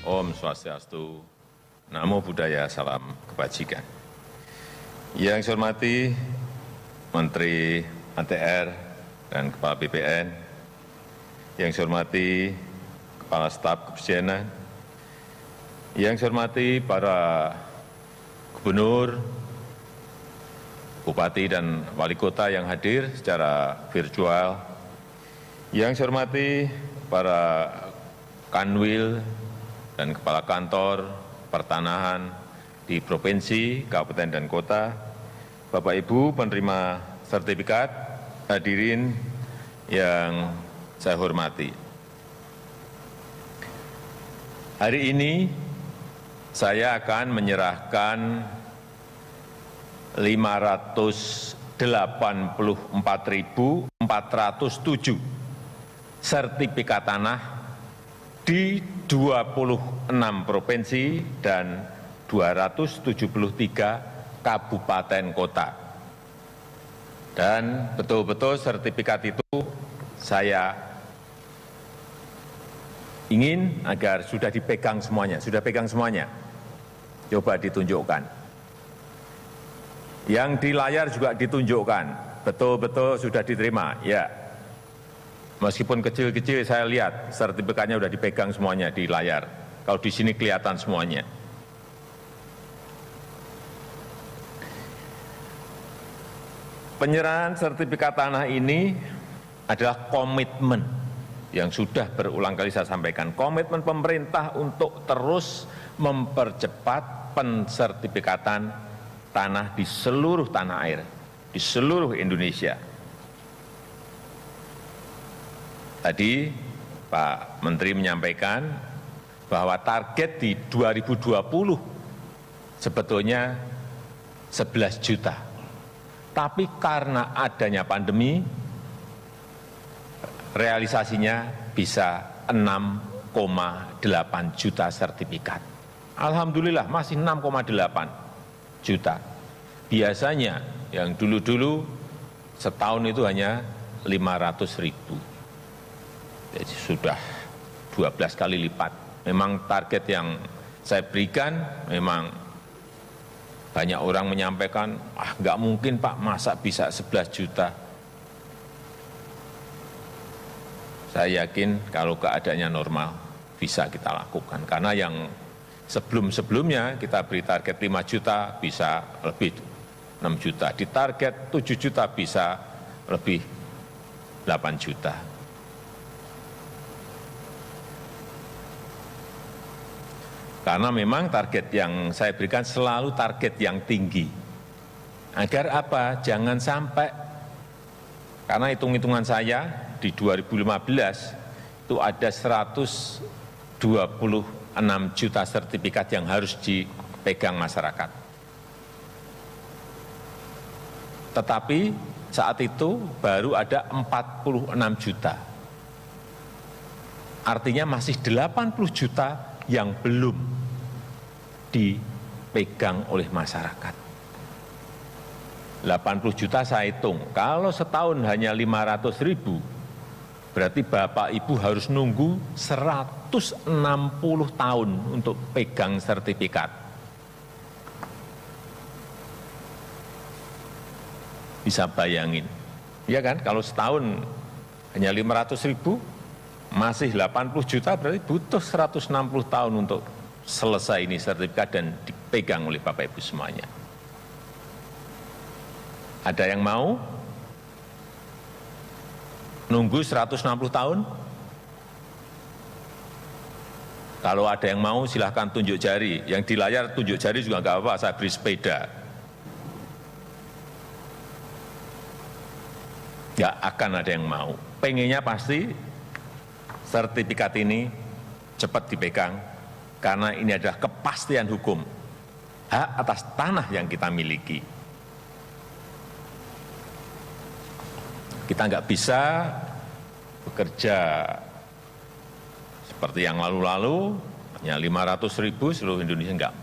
Om Swastiastu, Namo Buddhaya, salam kebajikan. Yang saya hormati Menteri ATR dan Kepala BPN, yang saya hormati Kepala Staf Kepresidenan, yang saya hormati para gubernur, bupati dan wali kota yang hadir secara virtual, yang saya hormati para kanwil dan kepala kantor pertanahan di provinsi, kabupaten, dan kota, Bapak Ibu penerima sertifikat, hadirin yang saya hormati. Hari ini saya akan menyerahkan 584.407 sertifikat tanah di 26 provinsi dan 273 kabupaten kota. Dan betul-betul sertifikat itu saya ingin agar sudah dipegang semuanya. Sudah pegang semuanya? Coba ditunjukkan. Yang di layar juga ditunjukkan. Betul-betul sudah diterima. Ya. Meskipun kecil-kecil saya lihat sertifikatnya sudah dipegang semuanya di layar. Kalau di sini kelihatan semuanya. Penyerahan sertifikat tanah ini adalah komitmen yang sudah berulang kali saya sampaikan. Komitmen pemerintah untuk terus mempercepat pensertifikatan tanah di seluruh tanah air, di seluruh Indonesia. Tadi Pak Menteri menyampaikan bahwa target di 2020 sebetulnya 11 juta. Tapi karena adanya pandemi, realisasinya bisa 6,8 juta sertifikat. Alhamdulillah masih 6,8 juta. Biasanya yang dulu-dulu setahun itu hanya 500.000. Jadi sudah 12 kali lipat. Memang target yang saya berikan, memang banyak orang menyampaikan, nggak mungkin Pak, masa bisa 11 juta. Saya yakin kalau keadaannya normal, bisa kita lakukan. Karena yang sebelum-sebelumnya kita beri target 5 juta, bisa lebih 6 juta. Di target 7 juta bisa lebih 8 juta. Karena memang target yang saya berikan selalu target yang tinggi. Agar apa? Jangan sampai, karena hitung-hitungan saya di 2015 itu ada 126 juta sertifikat yang harus dipegang masyarakat. Tetapi saat itu baru ada 46 juta. Artinya masih 80 juta yang belum dipegang oleh masyarakat. 80 juta saya hitung, kalau setahun hanya 500.000, berarti Bapak Ibu harus nunggu 160 tahun untuk pegang sertifikat. Bisa bayangin, ya kan? Kalau setahun hanya 500.000, masih 80 juta, berarti butuh 160 tahun untuk selesai ini sertifikat dan dipegang oleh Bapak Ibu semuanya. Ada yang mau nunggu 160 tahun? Kalau ada yang mau silahkan tunjuk jari. Yang di layar tunjuk jari juga nggak apa-apa, saya beri sepeda. Nggak akan ada yang mau. Pengennya pasti sertifikat ini cepat dipegang, karena ini adalah kepastian hukum, hak atas tanah yang kita miliki. Kita nggak bisa bekerja seperti yang lalu-lalu, hanya 500.000 seluruh Indonesia, enggak.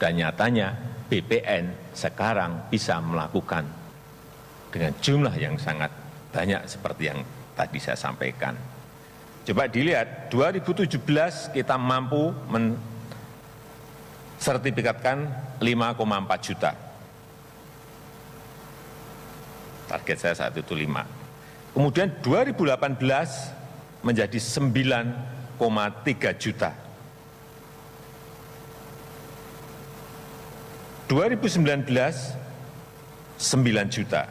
Dan nyatanya BPN sekarang bisa melakukan dengan jumlah yang sangat banyak seperti yang tadi saya sampaikan. Coba dilihat, 2017 kita mampu mensertifikatkan 5,4 juta. Target saya saat itu 5. Kemudian 2018 menjadi 9,3 juta. 2019 9 juta.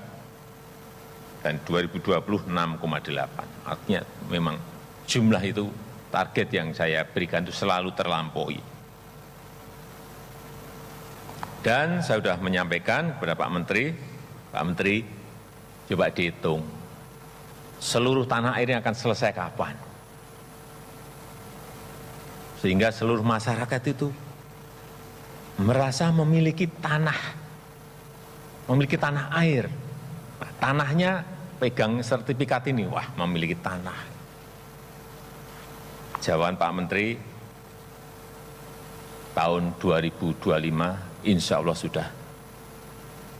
Dan 2020 6,8. Artinya memang jumlah itu target yang saya berikan itu selalu terlampaui. Dan saya sudah menyampaikan kepada Pak Menteri, coba dihitung, seluruh tanah air yang akan selesai kapan? Sehingga seluruh masyarakat itu merasa memiliki tanah air. Nah, tanahnya pegang sertifikat ini, wah memiliki tanah. Jawaban Pak Menteri, tahun 2025 insya Allah sudah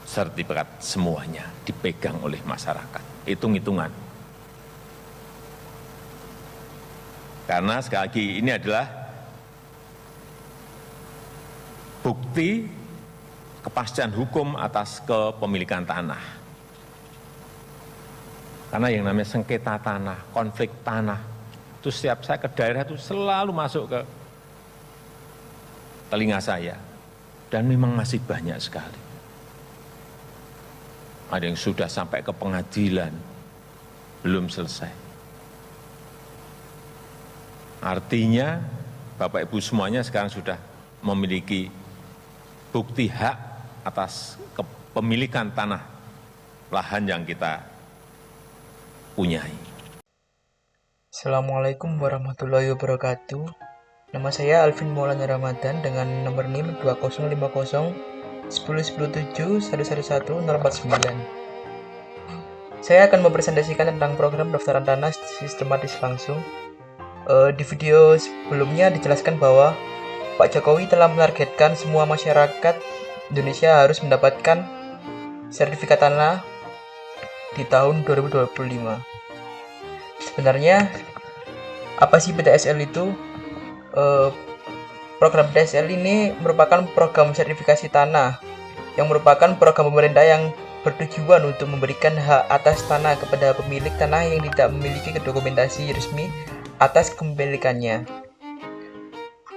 sertifikat semuanya dipegang oleh masyarakat. Hitung-hitungan. Karena sekali lagi ini adalah bukti kepastian hukum atas kepemilikan tanah. Karena yang namanya sengketa tanah, konflik tanah, itu setiap saya ke daerah itu selalu masuk ke telinga saya. Dan memang masih banyak sekali. Ada yang sudah sampai ke pengadilan, belum selesai. Artinya Bapak Ibu semuanya sekarang sudah memiliki bukti hak atas kepemilikan tanah lahan yang kita punyai. Assalamualaikum warahmatullahi wabarakatuh. Nama saya Alvin Maulana Ramadan dengan nomor NIM 2050 1017 111 049. Saya akan mempresentasikan tentang program pendaftaran tanah sistematis langsung. Di video sebelumnya dijelaskan bahwa Pak Jokowi telah menargetkan semua masyarakat Indonesia harus mendapatkan sertifikat tanah di tahun 2025. Sebenarnya apa sih PTSL itu? Program PTSL ini merupakan program sertifikasi tanah yang merupakan program pemerintah yang bertujuan untuk memberikan hak atas tanah kepada pemilik tanah yang tidak memiliki dokumentasi resmi atas kepemilikannya.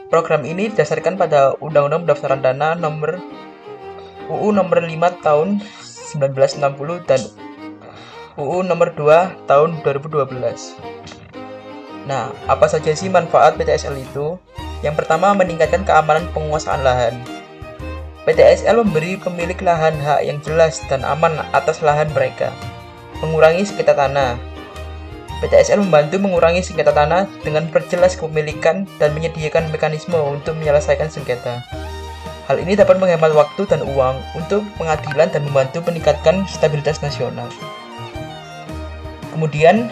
Program ini didasarkan pada Undang-Undang Pendaftaran Tanah nomor UU nomor 5 tahun 1960 dan UU nomor 2 tahun 2012. Nah, apa saja sih manfaat PTSL itu? Yang pertama, meningkatkan keamanan penguasaan lahan. PTSL memberi pemilik lahan hak yang jelas dan aman atas lahan mereka. Mengurangi sengketa tanah. PTSL membantu mengurangi sengketa tanah dengan perjelas kepemilikan dan menyediakan mekanisme untuk menyelesaikan sengketa. Hal ini dapat menghemat waktu dan uang untuk pengadilan dan membantu meningkatkan stabilitas nasional. Kemudian,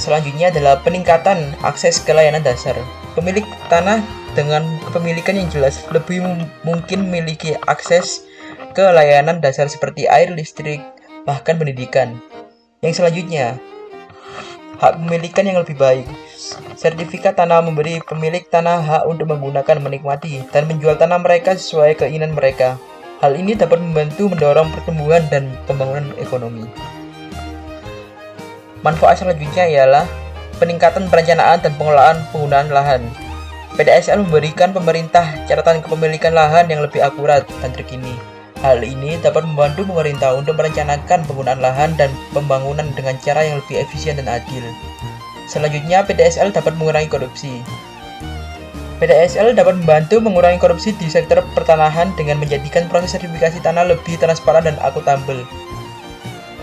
selanjutnya adalah peningkatan akses ke layanan dasar. Pemilik tanah dengan kepemilikan yang jelas lebih mungkin memiliki akses ke layanan dasar seperti air, listrik, bahkan pendidikan. Yang selanjutnya, hak pemilikan yang lebih baik. Sertifikat tanah memberi pemilik tanah hak untuk menggunakan, menikmati, dan menjual tanah mereka sesuai keinginan mereka. Hal ini dapat membantu mendorong pertumbuhan dan pembangunan ekonomi. Manfaat selanjutnya ialah peningkatan perencanaan dan pengelolaan penggunaan lahan. PTSL memberikan pemerintah catatan kepemilikan lahan yang lebih akurat dan terkini. Hal ini dapat membantu pemerintah untuk merencanakan penggunaan lahan dan pembangunan dengan cara yang lebih efisien dan adil. Selanjutnya, PTSL dapat mengurangi korupsi. PTSL dapat membantu mengurangi korupsi di sektor pertanahan dengan menjadikan proses sertifikasi tanah lebih transparan dan akuntabel.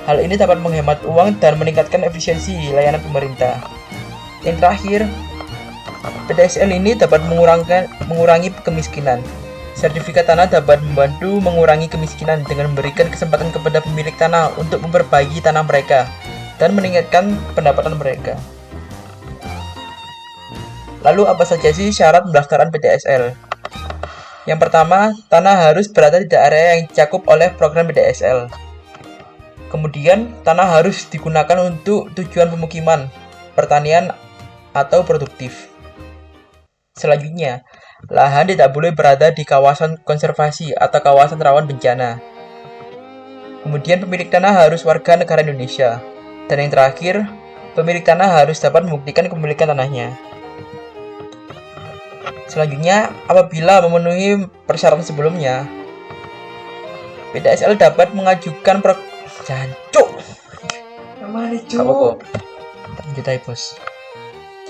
Hal ini dapat menghemat uang dan meningkatkan efisiensi layanan pemerintah. Yang terakhir, PTSL ini dapat mengurangi kemiskinan. Sertifikat tanah dapat membantu mengurangi kemiskinan dengan memberikan kesempatan kepada pemilik tanah untuk memperbaiki tanah mereka dan meningkatkan pendapatan mereka. Lalu apa saja sih syarat pendaftaran PTSL? Yang pertama, tanah harus berada di daerah yang dicakup oleh program PTSL. Kemudian, tanah harus digunakan untuk tujuan pemukiman. pertanian atau produktif. Selanjutnya, lahan tidak boleh berada di kawasan konservasi atau kawasan rawan bencana. Kemudian pemilik tanah harus warga negara Indonesia. Dan yang terakhir, pemilik tanah harus dapat membuktikan kepemilikan tanahnya. Selanjutnya, apabila memenuhi persyaratan sebelumnya, PDSL dapat mengajukan Jancuk. Kemana Gak apa-apa. Lanjut aja, bos.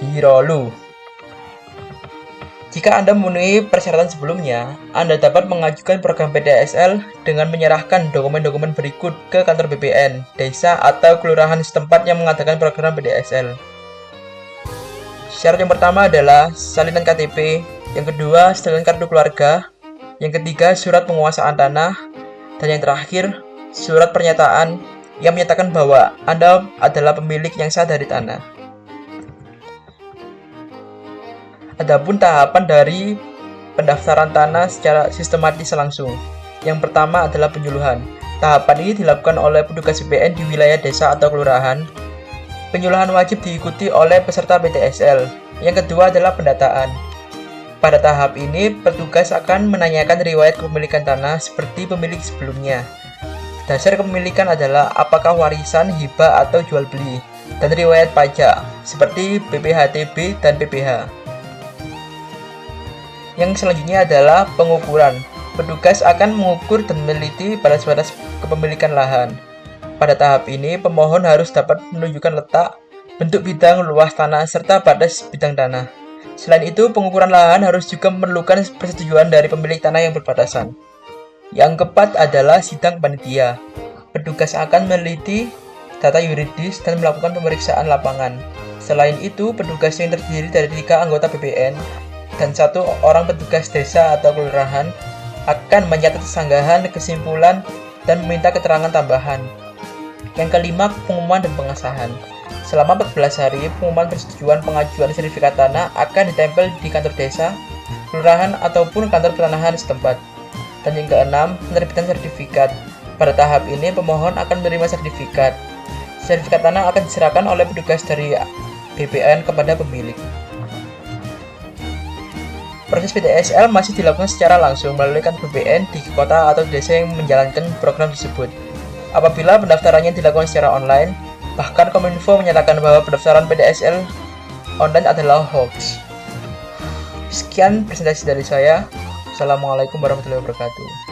Girolu. Jika Anda memenuhi persyaratan sebelumnya, Anda dapat mengajukan program PDSL dengan menyerahkan dokumen-dokumen berikut ke kantor BPN, desa, atau kelurahan setempat yang mengadakan program PDSL. Syarat yang pertama adalah salinan KTP, yang kedua salinan kartu keluarga, yang ketiga surat penguasaan tanah, dan yang terakhir surat pernyataan yang menyatakan bahwa Anda adalah pemilik yang sah dari tanah. Adapun tahapan dari pendaftaran tanah secara sistematis langsung. Yang pertama adalah penyuluhan. Tahapan ini dilakukan oleh petugas BPN di wilayah desa atau kelurahan. Penyuluhan wajib diikuti oleh peserta PDSL. Yang kedua adalah pendataan. Pada tahap ini, petugas akan menanyakan riwayat kepemilikan tanah seperti pemilik sebelumnya. Dasar kepemilikan adalah apakah warisan, hibah, atau jual beli, dan riwayat pajak seperti BPHTB dan PPh. Yang selanjutnya adalah pengukuran. Petugas akan mengukur dan meneliti batas-batas kepemilikan lahan. Pada tahap ini, pemohon harus dapat menunjukkan letak, bentuk bidang, luas tanah, serta batas bidang tanah. Selain itu, pengukuran lahan harus juga memerlukan persetujuan dari pemilik tanah yang berbatasan. Yang keempat adalah sidang panitia. Petugas akan meneliti data yuridis dan melakukan pemeriksaan lapangan. Selain itu, petugas yang terdiri dari 3 anggota BPN dan 1 orang petugas desa atau kelurahan akan mencatat sanggahan, kesimpulan, dan meminta keterangan tambahan. Yang kelima, pengumuman dan pengesahan. Selama 14 hari, pengumuman persetujuan pengajuan sertifikat tanah akan ditempel di kantor desa, kelurahan, ataupun kantor pertanahan setempat. Dan yang keenam, penerbitan sertifikat. Pada tahap ini, pemohon akan menerima sertifikat. Sertifikat tanah akan diserahkan oleh petugas dari BPN kepada pemilik. Proses PDSL masih dilakukan secara langsung melalui kantor BPN di kota atau desa yang menjalankan program tersebut. Apabila pendaftarannya dilakukan secara online, bahkan Kominfo menyatakan bahwa pendaftaran PDSL online adalah hoax. Sekian presentasi dari saya. Assalamualaikum warahmatullahi wabarakatuh.